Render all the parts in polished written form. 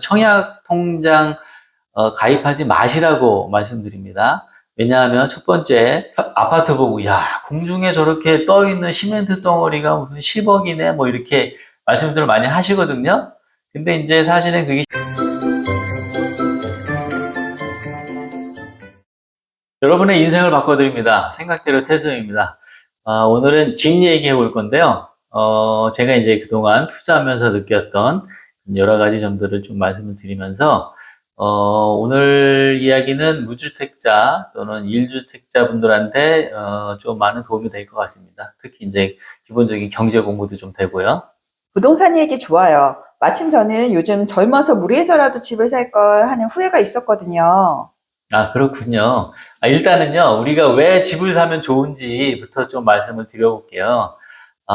청약 통장 가입하지 마시라고 말씀드립니다. 왜냐하면 첫 번째, 아파트 보고 야, 공중에 저렇게 떠 있는 시멘트 덩어리가 무슨 10억이네 뭐 이렇게 말씀들을 많이 하시거든요. 근데 이제 사실은 그게 여러분의 인생을 바꿔드립니다. 생각대로 태수입니다. 오늘은 집 얘기해 볼 건데요. 제가 이제 그동안 투자하면서 느꼈던 여러 가지 점들을 좀 말씀을 드리면서, 오늘 이야기는 무주택자 또는 1주택자 분들한테, 좀 많은 도움이 될 것 같습니다. 특히 이제 기본적인 경제 공부도 좀 되고요. 부동산 얘기 좋아요. 마침 저는 요즘 젊어서 무리해서라도 집을 살 걸 하는 후회가 있었거든요. 그렇군요. 일단은요, 우리가 왜 집을 사면 좋은지부터 좀 말씀을 드려볼게요.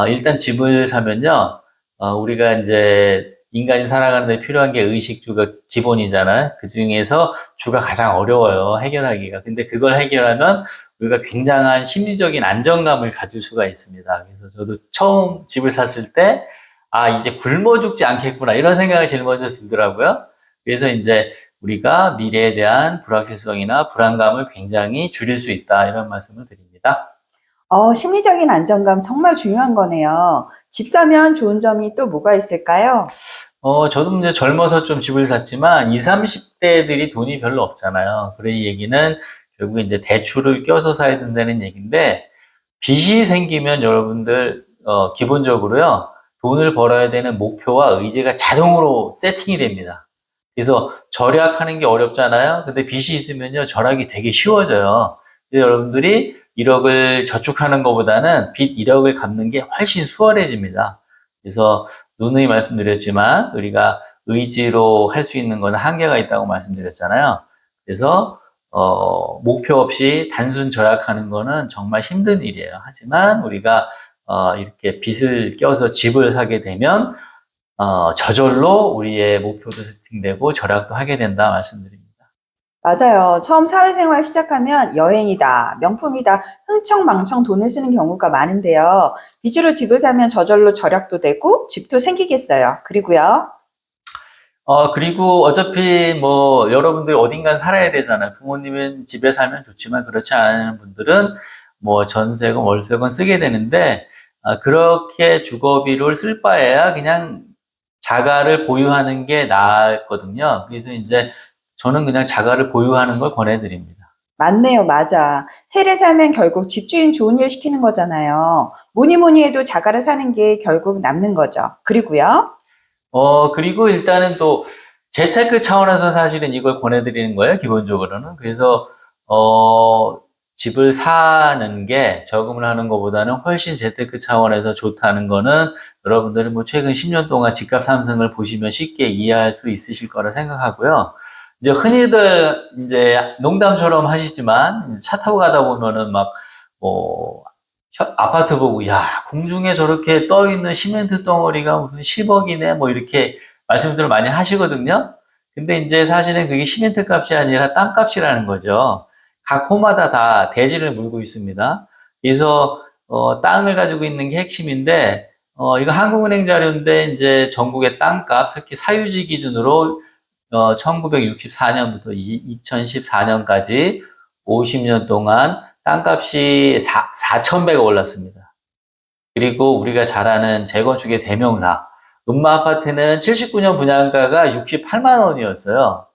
일단 집을 사면요, 우리가 이제 인간이 살아가는 데 필요한 게 의식주가 기본이잖아요. 그 중에서 주가 가장 어려워요, 해결하기가. 근데 그걸 해결하면 우리가 굉장한 심리적인 안정감을 가질 수가 있습니다. 그래서 저도 처음 집을 샀을 때, 이제 굶어 죽지 않겠구나, 이런 생각이 제일 먼저 들더라고요. 그래서 이제 우리가 미래에 대한 불확실성이나 불안감을 굉장히 줄일 수 있다, 이런 말씀을 드립니다. 심리적인 안정감 정말 중요한 거네요. 집 사면 좋은 점이 또 뭐가 있을까요? 저도 이제 젊어서 좀 집을 샀지만 20, 30대들이 돈이 별로 없잖아요. 그래 이 얘기는 결국 이제 대출을 껴서 사야 된다는 얘기인데, 빚이 생기면 여러분들 기본적으로요, 돈을 벌어야 되는 목표와 의지가 자동으로 세팅이 됩니다. 그래서 절약하는 게 어렵잖아요. 근데 빚이 있으면요, 절약이 되게 쉬워져요. 그래서 여러분들이 1억을 저축하는 것보다는 빚 1억을 갚는 게 훨씬 수월해집니다. 그래서 누누이 말씀드렸지만 우리가 의지로 할 수 있는 건 한계가 있다고 말씀드렸잖아요. 그래서 목표 없이 단순 절약하는 거는 정말 힘든 일이에요. 하지만 우리가 이렇게 빚을 껴서 집을 사게 되면 저절로 우리의 목표도 세팅되고 절약도 하게 된다 말씀드립니다. 맞아요. 처음 사회생활 시작하면 여행이다, 명품이다, 흥청망청 돈을 쓰는 경우가 많은데요. 빚으로 집을 사면 저절로 절약도 되고 집도 생기겠어요. 그리고요. 그리고 어차피 뭐 여러분들 어딘가 살아야 되잖아요. 부모님은 집에 살면 좋지만 그렇지 않은 분들은 뭐 전세금, 월세금 쓰게 되는데, 그렇게 주거비를 쓸 바에야 그냥 자가를 보유하는 게 낫거든요. 그래서 이제 저는 그냥 자가를 보유하는 걸 권해드립니다. 맞네요, 맞아. 세를 사면 결국 집주인 좋은 일 시키는 거잖아요. 뭐니 뭐니 해도 자가를 사는 게 결국 남는 거죠. 그리고요. 그리고 일단은 또 재테크 차원에서 사실은 이걸 권해드리는 거예요, 기본적으로는. 그래서, 집을 사는 게 저금을 하는 것보다는 훨씬 재테크 차원에서 좋다는 거는 여러분들이 뭐 최근 10년 동안 집값 상승을 보시면 쉽게 이해할 수 있으실 거라 생각하고요. 이제 흔히들 이제 농담처럼 하시지만 차 타고 가다 보면은 막, 뭐, 아파트 보고 야, 공중에 저렇게 떠 있는 시멘트 덩어리가 무슨 10억이네 뭐 이렇게 말씀들을 많이 하시거든요. 근데 이제 사실은 그게 시멘트 값이 아니라 땅 값이라는 거죠. 각 호마다 다 대지를 물고 있습니다. 그래서 땅을 가지고 있는 게 핵심인데, 이거 한국은행 자료인데 이제 전국의 땅값, 특히 사유지 기준으로 1964년부터 2014년까지 50년 동안 땅값이 4,000배가 올랐습니다. 그리고 우리가 잘 아는 재건축의 대명사, 음마 아파트는 79년 분양가가 68만 원이었어요.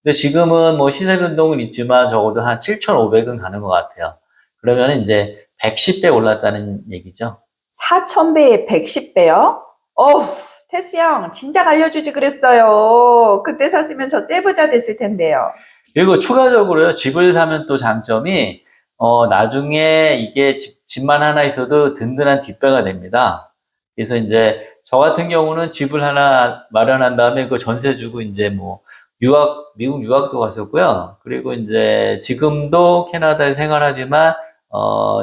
근데 지금은 뭐 시세 변동은 있지만 적어도 한 7,500은 가는 것 같아요. 그러면 이제 110배 올랐다는 얘기죠. 4,000배에 110배요? 어우, 테스 형, 진작 알려주지 그랬어요. 그때 샀으면 저 떼부자 됐을 텐데요. 그리고 추가적으로요, 집을 사면 또 장점이, 나중에 이게 집만 하나 있어도 든든한 뒷배가 됩니다. 그래서 이제 저 같은 경우는 집을 하나 마련한 다음에 그 전세 주고 이제 뭐 미국 유학도 갔었고요. 그리고 이제 지금도 캐나다에 생활하지만,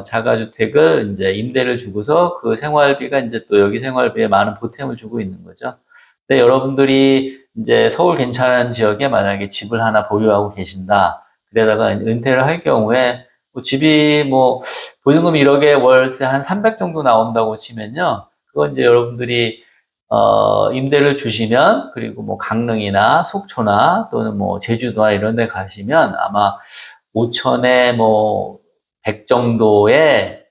자가주택을 이제 임대를 주고서 그 생활비가 이제 또 여기 생활비에 많은 보탬을 주고 있는 거죠. 근데 여러분들이 이제 서울 괜찮은 지역에 만약에 집을 하나 보유하고 계신다. 그러다가 은퇴를 할 경우에 뭐 집이 뭐 보증금 1억에 월세 한 300 정도 나온다고 치면요. 그건 이제 여러분들이 임대를 주시면, 그리고 뭐 강릉이나 속초나 또는 뭐 제주도나 이런 데 가시면 아마 5천에 뭐 100 정도의,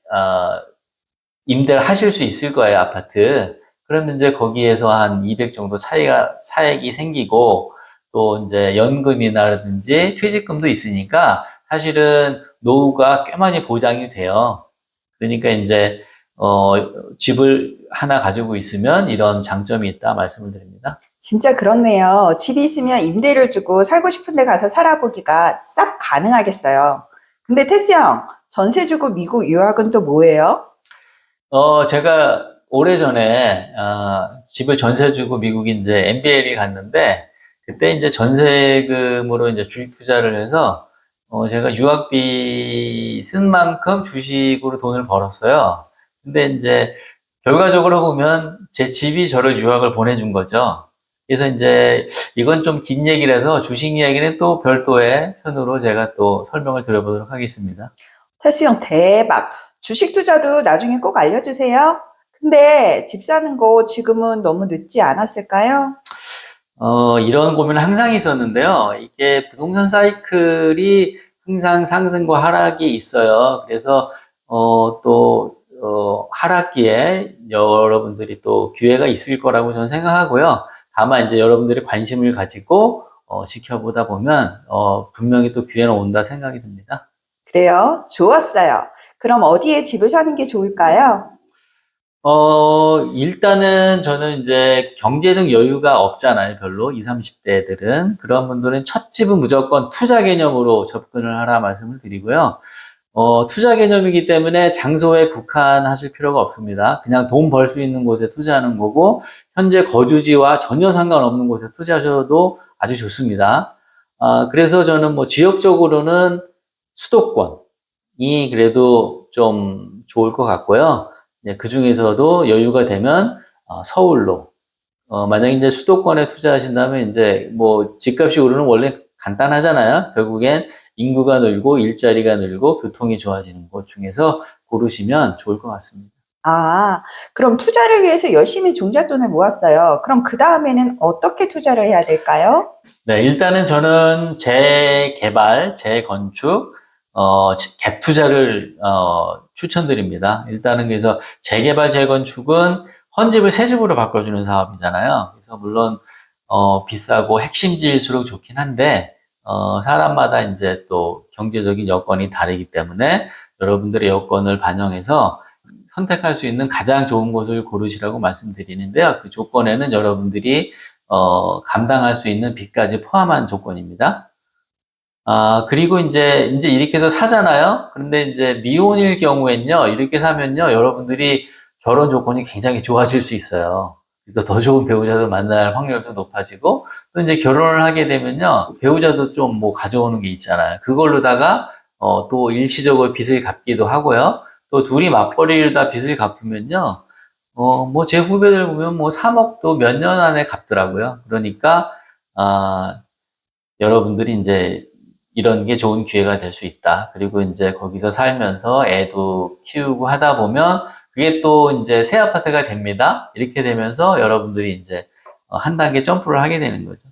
임대를 하실 수 있을 거예요, 아파트. 그러면 이제 거기에서 한 200 정도 차액이 생기고, 또 이제 연금이라든지 퇴직금도 있으니까 사실은 노후가 꽤 많이 보장이 돼요. 그러니까 이제, 어, 집을 하나 가지고 있으면 이런 장점이 있다 말씀을 드립니다. 진짜 그렇네요. 집이 있으면 임대를 주고 살고 싶은 데 가서 살아보기가 싹 가능하겠어요. 근데 테스 형, 전세 주고 미국 유학은 또 뭐예요? 제가 오래전에, 집을 전세 주고 미국에 이제 MBA를 갔는데, 그때 이제 전세금으로 이제 주식 투자를 해서, 제가 유학비 쓴 만큼 주식으로 돈을 벌었어요. 근데 이제 결과적으로 보면 제 집이 저를 유학을 보내준 거죠. 그래서 이제 이건 좀 긴 얘기라서 주식 이야기는 또 별도의 편으로 제가 또 설명을 드려보도록 하겠습니다. 테스 형, 대박. 주식 투자도 나중에 꼭 알려주세요. 근데 집 사는 거 지금은 너무 늦지 않았을까요? 이런 고민은 항상 있었는데요. 이게 부동산 사이클이 항상 상승과 하락이 있어요. 그래서, 하락기에 여러분들이 또 기회가 있을 거라고 저는 생각하고요. 다만 이제 여러분들이 관심을 가지고, 지켜보다 보면, 분명히 또 기회는 온다 생각이 듭니다. 그래요? 좋았어요. 그럼 어디에 집을 사는 게 좋을까요? 일단은 저는 이제 경제적 여유가 없잖아요, 별로. 20, 30대들은. 그런 분들은 첫 집은 무조건 투자 개념으로 접근을 하라 말씀을 드리고요. 투자 개념이기 때문에 장소에 국한하실 필요가 없습니다. 그냥 돈 벌 수 있는 곳에 투자하는 거고, 현재 거주지와 전혀 상관없는 곳에 투자하셔도 아주 좋습니다. 그래서 저는 뭐 지역적으로는 수도권이 그래도 좀 좋을 것 같고요. 그 중에서도 여유가 되면 서울로, 만약에 이제 수도권에 투자하신다면 이제 뭐 집값이 오르는 원래 간단하잖아요. 결국엔 인구가 늘고 일자리가 늘고 교통이 좋아지는 곳 중에서 고르시면 좋을 것 같습니다. 아, 그럼 투자를 위해서 열심히 종잣돈을 모았어요. 그럼 그 다음에는 어떻게 투자를 해야 될까요? 네, 일단은 저는 재개발, 재건축, 갭 투자를 추천드립니다. 일단은 그래서 재개발, 재건축은 헌집을 새 집으로 바꿔주는 사업이잖아요. 그래서 물론 비싸고 핵심지일수록 좋긴 한데 사람마다 이제 또 경제적인 여건이 다르기 때문에 여러분들의 여건을 반영해서 선택할 수 있는 가장 좋은 곳을 고르시라고 말씀드리는데요. 그 조건에는 여러분들이 감당할 수 있는 빚까지 포함한 조건입니다. 그리고 이제 이렇게 해서 사잖아요. 그런데 이제 미혼일 경우엔요, 이렇게 사면요, 여러분들이 결혼 조건이 굉장히 좋아질 수 있어요. 그래서 더 좋은 배우자도 만날 확률도 높아지고, 또 이제 결혼을 하게 되면요, 배우자도 좀 뭐 가져오는 게 있잖아요. 그걸로다가, 또 일시적으로 빚을 갚기도 하고요. 또 둘이 맞벌이를 다 빚을 갚으면요, 뭐 제 후배들 보면 뭐 3억도 몇 년 안에 갚더라고요. 그러니까, 여러분들이 이제 이런 게 좋은 기회가 될 수 있다. 그리고 이제 거기서 살면서 애도 키우고 하다 보면 그게 또 이제 새 아파트가 됩니다. 이렇게 되면서 여러분들이 이제 한 단계 점프를 하게 되는 거죠.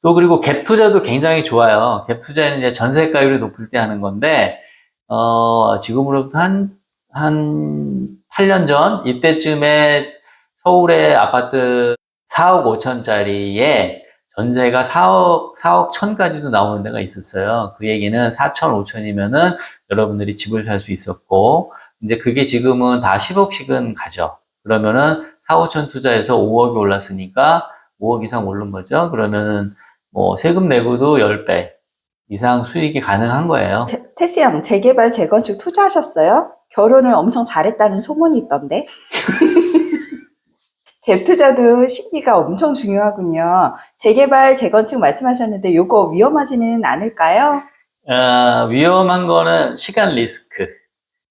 또 그리고 갭 투자도 굉장히 좋아요. 갭 투자는 이제 전세가율이 높을 때 하는 건데, 지금으로부터 한 8년 전, 이때쯤에 서울의 아파트 4억 5천짜리에 전세가 4억 1천까지도 나오는 데가 있었어요. 그 얘기는 4천, 5천이면은 여러분들이 집을 살 수 있었고, 이제 그게 지금은 다 10억씩은 가죠. 그러면은 4, 5천 투자해서 5억이 올랐으니까 5억 이상 오른 거죠. 그러면은 뭐 세금 내고도 10배 이상 수익이 가능한 거예요. 테스 형, 재개발, 재건축 투자하셨어요? 결혼을 엄청 잘했다는 소문이 있던데. 갭 투자도 시기가 엄청 중요하군요. 재개발, 재건축 말씀하셨는데 요거 위험하지는 않을까요? 위험한 거는 시간 리스크.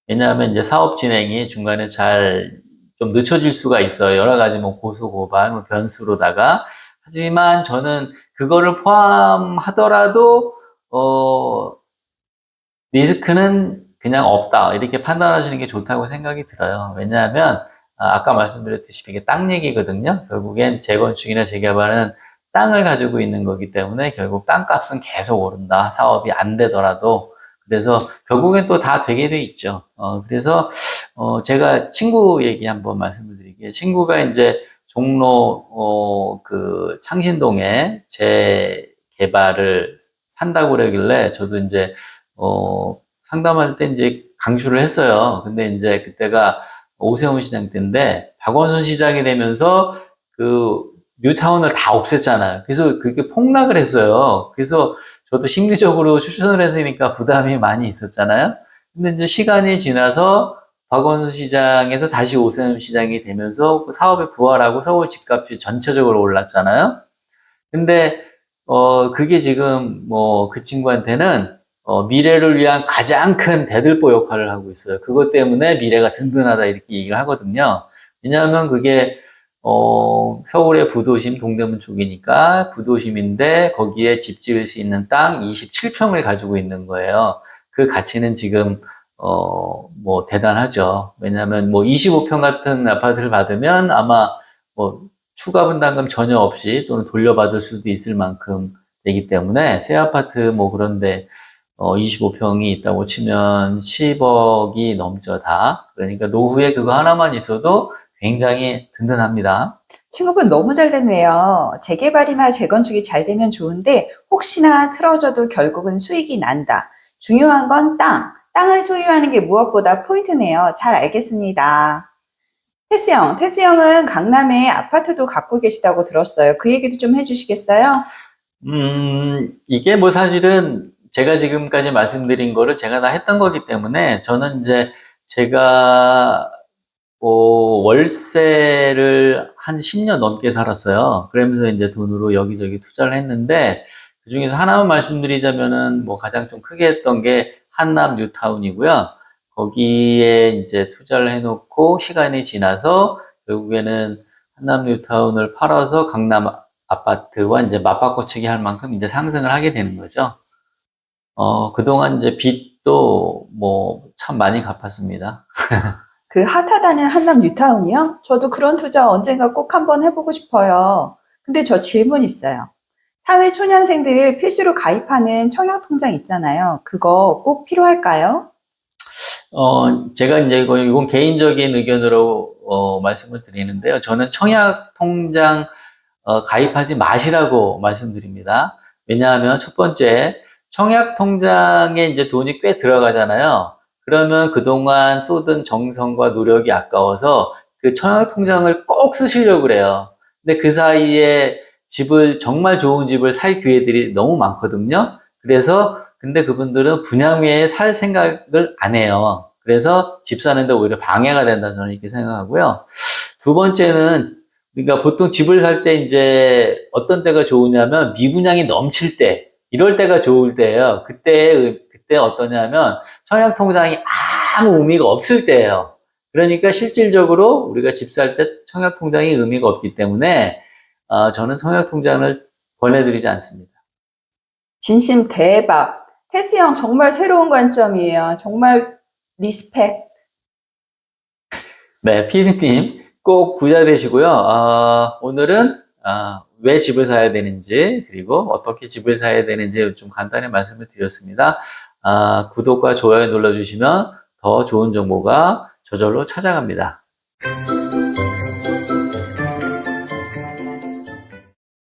왜냐하면 이제 사업 진행이 중간에 잘 좀 늦춰질 수가 있어요. 여러 가지 뭐 고소, 고발, 뭐 변수로다가. 하지만 저는 그거를 포함하더라도, 리스크는 그냥 없다. 이렇게 판단하시는 게 좋다고 생각이 들어요. 왜냐하면, 아까 말씀드렸듯이 이게 땅 얘기거든요. 결국엔 재건축이나 재개발은 땅을 가지고 있는 거기 때문에 결국 땅값은 계속 오른다. 사업이 안 되더라도. 그래서 결국엔 또 다 되게 돼 있죠. 그래서 제가 친구 얘기 한번 말씀을 드릴게요. 친구가 이제 종로 그 창신동에 재개발을 산다고 그러길래 저도 이제 상담할 때 이제 강추를 했어요. 근데 이제 그때가 오세훈 시장 때인데 박원순 시장이 되면서 그 뉴타운을 다 없앴잖아요. 그래서 그게 폭락을 했어요. 그래서 저도 심리적으로 추천을 했으니까 부담이 많이 있었잖아요. 근데 이제 시간이 지나서 박원순 시장에서 다시 오세훈 시장이 되면서 그 사업이 부활하고 서울 집값이 전체적으로 올랐잖아요. 근데 그게 지금 뭐 그 친구한테는 미래를 위한 가장 큰 대들보 역할을 하고 있어요. 그것 때문에 미래가 든든하다 이렇게 얘기를 하거든요. 왜냐하면 그게 서울의 부도심 동대문 쪽이니까 부도심인데 거기에 집 지을 수 있는 땅 27평을 가지고 있는 거예요. 그 가치는 지금 뭐 대단하죠. 왜냐하면 뭐 25평 같은 아파트를 받으면 아마 뭐 추가 분담금 전혀 없이 또는 돌려받을 수도 있을 만큼 되기 때문에 새 아파트 뭐 그런데 25평이 있다고 치면 10억이 넘죠, 다. 그러니까 노후에 그거 하나만 있어도 굉장히 든든합니다. 친구분 너무 잘 됐네요. 재개발이나 재건축이 잘 되면 좋은데 혹시나 틀어져도 결국은 수익이 난다. 중요한 건 땅. 땅을 소유하는 게 무엇보다 포인트네요. 잘 알겠습니다. 테스 형은 강남에 아파트도 갖고 계시다고 들었어요. 그 얘기도 좀 해주시겠어요? 이게 뭐 사실은 제가 지금까지 말씀드린 거를 제가 다 했던 거기 때문에 저는 이제 제가 월세를 한 10년 넘게 살았어요. 그러면서 이제 돈으로 여기저기 투자를 했는데 그 중에서 하나만 말씀드리자면은 뭐 가장 좀 크게 했던 게 한남 뉴타운이고요. 거기에 이제 투자를 해놓고 시간이 지나서 결국에는 한남 뉴타운을 팔아서 강남 아파트와 이제 맞바꿔치기 할 만큼 이제 상승을 하게 되는 거죠. 그동안 이제 빚도 뭐 참 많이 갚았습니다. 그 핫하다는 한남 뉴타운이요? 저도 그런 투자 언젠가 꼭 한번 해보고 싶어요. 근데 저 질문 있어요. 사회초년생들 필수로 가입하는 청약통장 있잖아요. 그거 꼭 필요할까요? 제가 이제 이건 개인적인 의견으로 말씀을 드리는데요. 저는 청약 통장 가입하지 마시라고 말씀드립니다. 왜냐하면 첫 번째, 청약 통장에 이제 돈이 꽤 들어가잖아요. 그러면 그동안 쏟은 정성과 노력이 아까워서 그 청약 통장을 꼭 쓰시려고 그래요. 근데 그 사이에 정말 좋은 집을 살 기회들이 너무 많거든요. 그래서 근데 그분들은 분양회에 살 생각을 안 해요. 그래서 집 사는데 오히려 방해가 된다 저는 이렇게 생각하고요. 두 번째는 그러니까 보통 집을 살 때 이제 어떤 때가 좋으냐면 미분양이 넘칠 때 이럴 때가 좋을 때예요. 그때 어떠냐면 청약 통장이 아무 의미가 없을 때예요. 그러니까 실질적으로 우리가 집 살 때 청약 통장이 의미가 없기 때문에 저는 청약 통장을 권해드리지 않습니다. 진심 대박. 테스 형 정말 새로운 관점이에요. 정말 리스펙. 네, 피디님 꼭 부자 되시고요. 오늘은 왜 집을 사야 되는지 그리고 어떻게 집을 사야 되는지 좀 간단히 말씀을 드렸습니다. 구독과 좋아요 눌러주시면 더 좋은 정보가 저절로 찾아갑니다.